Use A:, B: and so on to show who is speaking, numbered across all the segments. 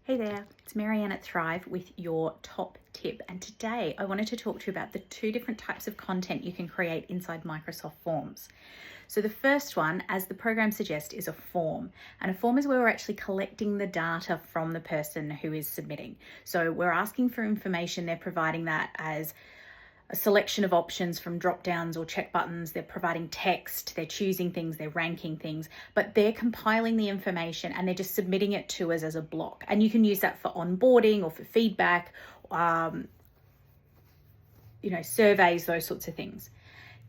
A: Hey there, it's Marianne at Thrive with your top tip. And today I wanted to talk to you about the two different types of content you can create inside Microsoft Forms. So the first one, as the program suggests, is a form. And a form is where we're actually collecting the data from the person who is submitting. So we're asking for information, they're providing that as a selection of options from drop downs or check buttons. They're providing text, they're choosing things, they're ranking things, but they're compiling the information and they're just submitting it to us as a block. And you can use that for onboarding or for feedback, surveys, those sorts of things.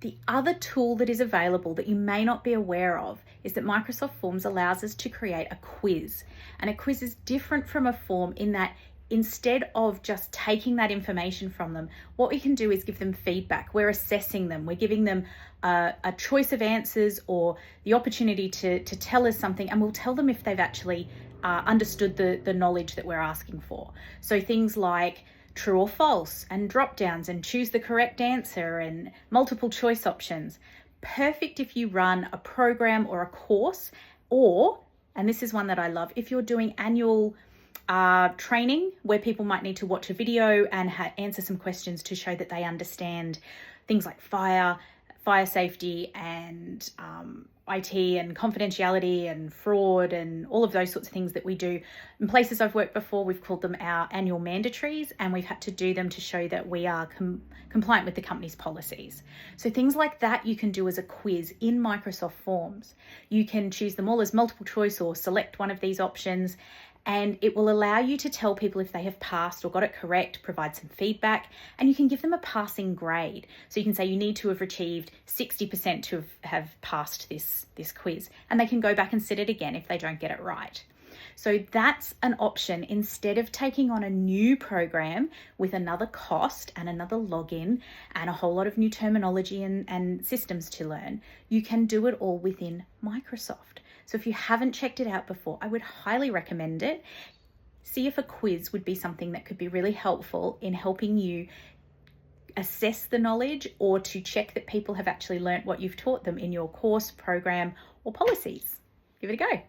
A: The other tool that is available that you may not be aware of is that Microsoft Forms allows us to create a quiz. And a quiz is different from a form in that instead of just taking that information from them, what we can do is give them feedback. We're assessing them. We're giving them a choice of answers or the opportunity to tell us something, and we'll tell them if they've actually understood the knowledge that we're asking for. So things like true or false and drop downs and choose the correct answer and multiple choice options. Perfect if you run a program or a course, or, and this is one that I love, if you're doing annual training where people might need to watch a video and answer some questions to show that they understand things like fire safety and IT and confidentiality and fraud and all of those sorts of things that we do. In places I've worked before, we've called them our annual mandatories, and we've had to do them to show that we are compliant with the company's policies. So things like that you can do as a quiz in Microsoft Forms. You can choose them all as multiple choice or select one of these options, and it will allow you to tell people if they have passed or got it correct, provide some feedback, and you can give them a passing grade. So you can say you need to have achieved 60% to have passed this quiz, and they can go back and sit it again if they don't get it right. So that's an option. Instead of taking on a new program with another cost and another login and a whole lot of new terminology and systems to learn, you can do it all within Microsoft. So if you haven't checked it out before, I would highly recommend it. See if a quiz would be something that could be really helpful in helping you assess the knowledge or to check that people have actually learnt what you've taught them in your course, program, or policies. Give it a go.